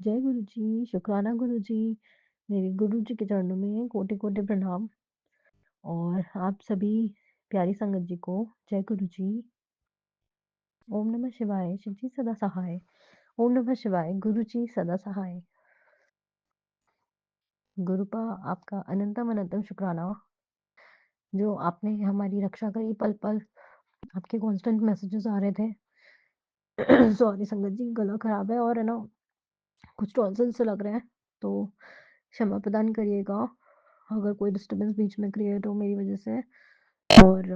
जय गुरु जी, शुक्राना गुरु जी। मेरे गुरु जी के चरणों में कोटि-कोटि प्रणाम और आप सभी प्यारी संगत जी को जय गुरु जी। ओम नमः शिवाय, शिव जी सदा सहाय। ओम नमः शिवाय, गुरु जी सदा सहाय। गुरुपा आपका अनंतम अनंतम शुक्राना, जो आपने हमारी रक्षा करी पल-पल। आपके कांस्टेंट मैसेजेस आ रहे थे। सॉरी संगत जी, गला खराब है और है ना, कुछ टॉन्सिल से लग रहे हैं, तो क्षमा प्रदान करिएगा अगर कोई डिस्टर्बेंस बीच में क्रिएट हो मेरी वजह से। और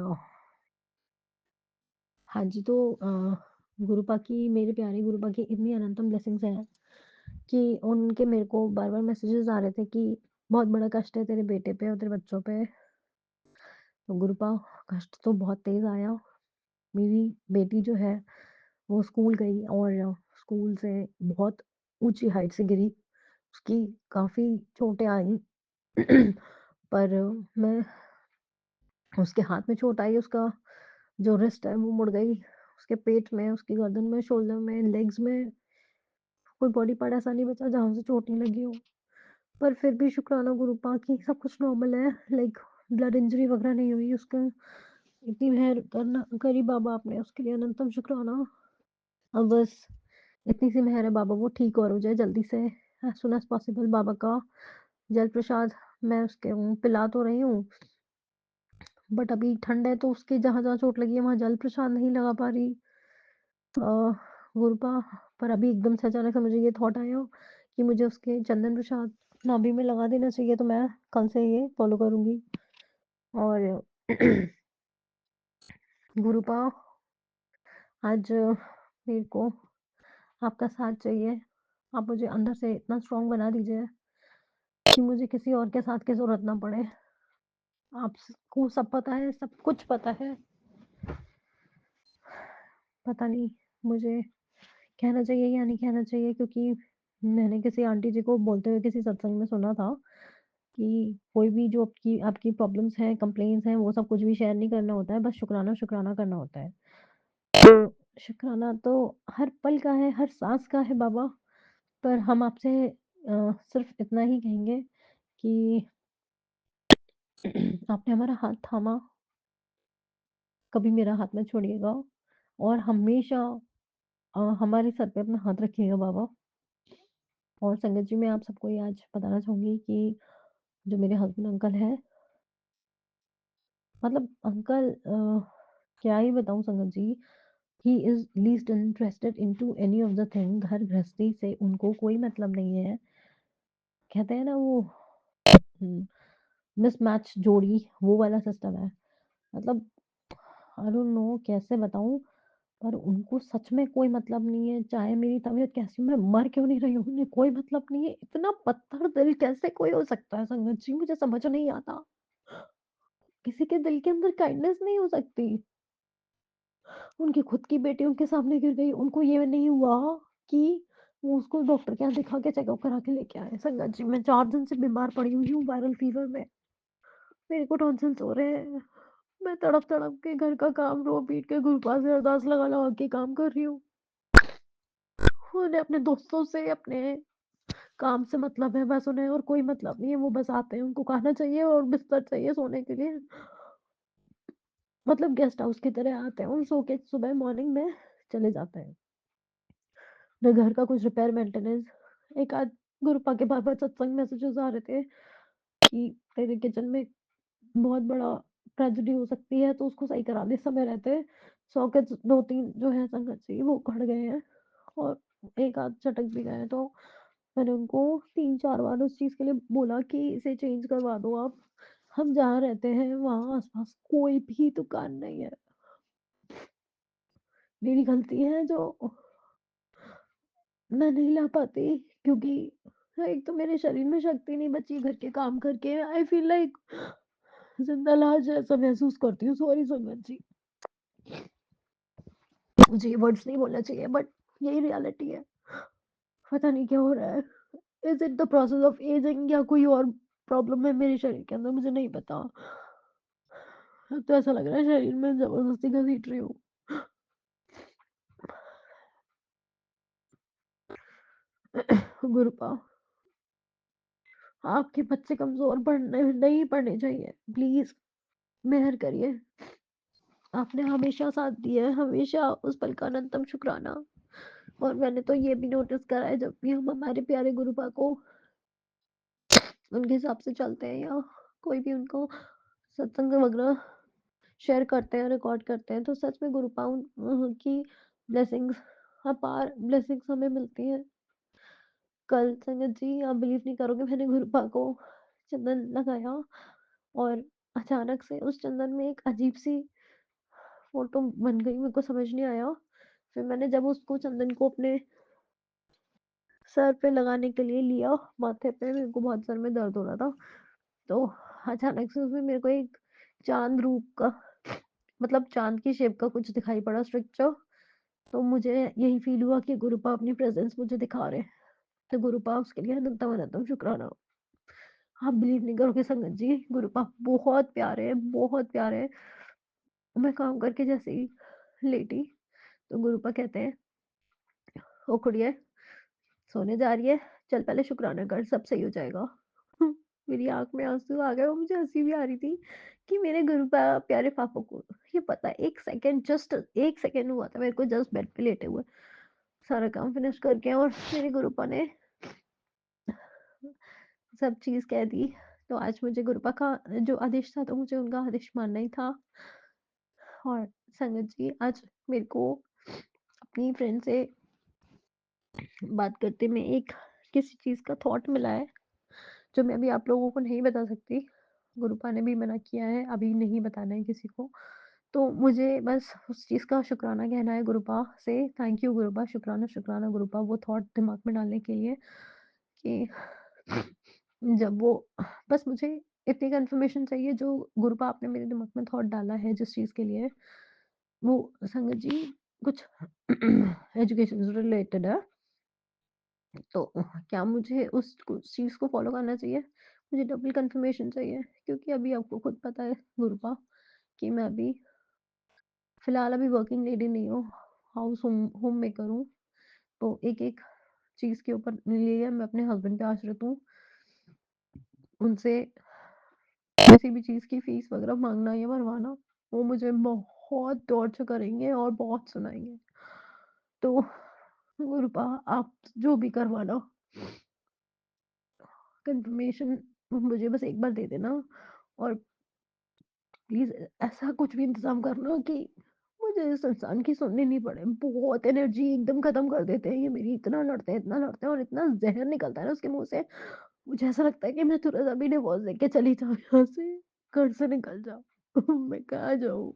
हाँ जी, तो गुरुपा की, मेरे प्यारे गुरुपा की इतनी अनंतम ब्लेसिंग्स हैं कि उनके मेरे को बार-बार मैसेजेस आ रहे थे कि बहुत बड़ा कष्ट है तेरे बेटे पे और तेरे बच्चों पे। तो गुरुपा, कष्ट तो बहुत तेज़ आया। मेरी बेटी जो है वो स्कूल गई और स्कूल से बहुत ऊँची हाइट से गिरी। उसकी काफ़ी चोटें आई। पर मैं उसके हाथ में चोट आई, उसका जो रिस्ट है वो मुड़ गई। उसके पेट में, उसकी गर्दन में, शोल्डर में, लेग्स में कोई बॉडी पार्ट ऐसा नहीं बचा जहाँ से चोट नहीं लगी हो। पर फिर भी शुक्राना गुरु पा कि सब कुछ नॉर्मल है, लाइक ब्लड इंजरी वगैरह नहीं हुई उसका। इतनी मेहर करना करी बाबा आपने, उसके लिए अनंतम शुक्राना। अब बस इतनी सी मेहर है बाबा, वो ठीक और हो जाए जल्दी से, एज सून एज पॉसिबल। बाबा का जल प्रसाद मैं उसके पिला तो रही हूँ, बट अभी ठंड है तो उसके जहाँ जहाँ चोट लगी है वहाँ जल प्रसाद नहीं लगा पा रही। गुरुपा, पर अभी एकदम से अचानक से मुझे ये थॉट आया कि मुझे उसके चंदन प्रसाद नाभि में लगा देना चाहिए, तो मैं कल से ये फॉलो करूंगी। और गुरुपा, आज मेरे को आपका साथ चाहिए। आप मुझे अंदर से इतना स्ट्रांग बना दीजिए कि मुझे किसी और के साथ की जरूरत ना पड़े। आपको सब पता है, सब कुछ पता है। पता नहीं मुझे कहना चाहिए या नहीं कहना चाहिए, क्योंकि मैंने किसी आंटी जी को बोलते हुए किसी सत्संग में सुना था कि कोई भी जो आपकी आपकी प्रॉब्लम्स हैं, कंप्लेंट्स हैं, वो सब कुछ भी शेयर नहीं करना होता है, बस शुक्राना शुक्राना करना होता है। तो शुक्राना तो हर पल का है, हर सांस का है बाबा। पर हम आपसे सिर्फ इतना ही कहेंगे कि आपने हमारा हाथ थामा, कभी मेरा हाथ मत छोड़िएगा और हमेशा हमारे सर पे अपना हाथ रखिएगा बाबा। और संगत जी, मैं आप सबको ये आज बताना चाहूँगी कि जो मेरे हस्बैंड अंकल हैं, मतलब अंकल क्या ही बताऊँ संगत जी, he is least interested into any of the thing. घर गृहस्थी से उनको कोई मतलब नहीं है। कहते हैं ना वो हुँ, मिसमैच जोड़ी, वो वाला सिस्टम है। मतलब आई डोंट नो कैसे बताऊँ, पर उनको सच में कोई मतलब नहीं है, चाहे मेरी तबीयत कैसी हो, मैं मर क्यों नहीं रही हूँ, उन्हें कोई मतलब नहीं है। इतना पत्थर दिल कैसे कोई हो सकता है संगत जी, मुझे समझ नहीं आता। किसी के दिल के अंदर काइंडनेस नहीं हो सकती। उनकी खुद की बेटी उनके सामने गिर गई, उनको ये नहीं हुआ कि वो उसको डॉक्टर के यहाँ दिखा के चेकअप करा के लेके आए। संगत जी, मैं 4 दिन से बीमार पड़ी हुई हूँ वायरल फीवर में। मेरे को टॉन्सिल्स हो रहे हैं। मैं तड़प-तड़प के घर का काम रो-पीट के गुरु पास अरदास लगा-लगा के काम कर रही हूँ। उन्हें अपने दोस्तों से, अपने काम से मतलब है, बस उन्हें और कोई मतलब नहीं है। वो बस आते हैं, उनको खाना चाहिए और बिस्तर चाहिए सोने के लिए। मतलब गेस्ट हाउस की तरह आते हैं और सो के सुबह मॉर्निंग में चले जाते हैं। ना घर का कुछ रिपेयर मेंटेनेंस। एक आध गुरुपा के बार-बार सत्संग मैसेजेस आ रहे थे कि तेरे किचन में बहुत बड़ा ट्रेजेडी हो सकती है, तो उसको सही करा दे। समय रहते सॉकेट्स 2-3 जो है संगत जी वो उखड़ गए हैं और एक आध चटक भी गए हैं। तो मैंने उनको 3-4 बार उस चीज़ के लिए बोला कि इसे चेंज करवा दो आप। हम जहाँ रहते हैं वहाँ आस-पास कोई भी दुकान नहीं है। मेरी गलती है जो मैं नहीं ला पाती, क्योंकि एक तो मेरे शरीर में शक्ति नहीं बची घर के काम करके। आई फील लाइक जिंदा लाश जैसा महसूस करती हूँ। सॉरी संगत जी, मुझे ये वर्ड्स नहीं बोलना चाहिए, बट यही रियलिटी है। पता नहीं क्या हो रहा है। Is it the process of ageing या कोई और प्रॉब्लम है मेरे शरीर के अंदर, मुझे नहीं पता। अब तो ऐसा लग रहा है शरीर में जबरदस्ती घसीट रही हूँ। गुरुपा, आपके बच्चे कमज़ोर पड़ने नहीं पड़ने चाहिए। प्लीज़ मेहर करिए। आपने हमेशा साथ दिया है, हमेशा उस पल का अनंतम शुक्राना। और मैंने तो ये भी नोटिस करा है, जब भी हम हमारे प्यारे गुरुपा को उनके हिसाब से चलते हैं या कोई भी उनको सत्संग वगैरह शेयर करते हैं, रिकॉर्ड करते हैं, तो सच में गुरुपा की ब्लेसिंग्स, अपार ब्लेसिंग्स हमें मिलती हैं। कल संगत जी, आप बिलीव नहीं करोगे, मैंने गुरुपा को चंदन लगाया और अचानक से उस चंदन में एक अजीब सी फोटो बन गई, मेरे को समझ नहीं आया। फिर मैंने जब उसको चंदन को अपने सर पे लगाने के लिए लिया, माथे पे, मेरे को बहुत सर में दर्द हो रहा था, तो अचानक से उसमें मेरे को एक चांद रूप का, मतलब चांद की शेप का कुछ दिखाई पड़ा स्ट्रक्चर। तो मुझे यही फील हुआ कि गुरुपा अपनी प्रेजेंस मुझे दिखा रहे हैं। तो गुरुपा, उसके लिए अनंतम अनंतम शुक्राना। आप बिलीव नहीं करोगे संगत जी, गुरुपा बहुत प्यारे हैं, बहुत प्यारे हैं। मैं काम करके जैसे ही लेटी, तो गुरुपा कहते हैं, ओ कुड़िए, सोने जा रही है, चल पहले शुक्राना कर, सब सही हो जाएगा। मेरी आंख में आंसू आ गए और मुझे हंसी भी आ रही थी कि मेरे प्यारे पापा को ये पता है। एक सेकंड, जस्ट एक सेकंड हुआ था मेरे को, जस्ट बेड पे लेटे हुए सारा काम फिनिश करके, और मेरे गुरुपा ने सब चीज कह दी। तो आज मुझे गुरुपा का जो आदेश था, तो मुझे उनका आदेश मानना ही था। और संगत जी, आज मेरे को अपनी फ्रेंड से बात करते में एक किसी चीज का थॉट मिला है, जो मैं अभी आप लोगों को नहीं बता सकती। गुरुपा ने भी मना किया है, अभी नहीं बताना है किसी को। तो मुझे बस उस चीज़ का शुक्राना कहना है गुरुपा से। थैंक यू गुरुपा, शुक्राना, शुक्राना गुरुपा, वो थॉट दिमाग में डालने के लिए कि जब वो, बस मुझे इतनी कन्फर्मेशन चाहिए, जो गुरुपा आपने मेरे दिमाग में थॉट डाला है जिस चीज़ के लिए, वो संगत जी कुछ एजुकेशन से रिलेटेड है। तो क्या मुझे उस चीज़ को फ़ॉलो करना चाहिए? मुझे डबल कन्फर्मेशन चाहिए, क्योंकि अभी आपको खुद पता है गुरुपा कि मैं अभी फ़िलहाल अभी वर्किंग लेडी नहीं हूँ, होम मेकर हूँ। तो एक-एक चीज़ के ऊपर लिए मैं अपने हस्बैंड पे आश्रित हूँ। उनसे किसी भी चीज़ की फ़ीस वग़ैरह माँगना या भरवाना, वो मुझे बहुत टॉर्चर करेंगे और बहुत सुनाएँगे। तो गुरुपा, आप जो भी करवाना, कन्फर्मेशन मुझे बस एक बार दे देना। और प्लीज़ ऐसा कुछ भी इंतज़ाम करना कि मुझे इस इंसान की सुननी नहीं पड़े। बहुत एनर्जी एकदम ख़त्म कर देते हैं ये मेरी, इतना लड़ते हैं और इतना ज़हर निकलता है ना उसके मुँह से, मुझे ऐसा लगता है कि मैं तुरंत अभी डिवोर्स देके चली जाऊँ यहाँ से, घर से निकल जाऊँ। मैं कहाँ जाऊँ?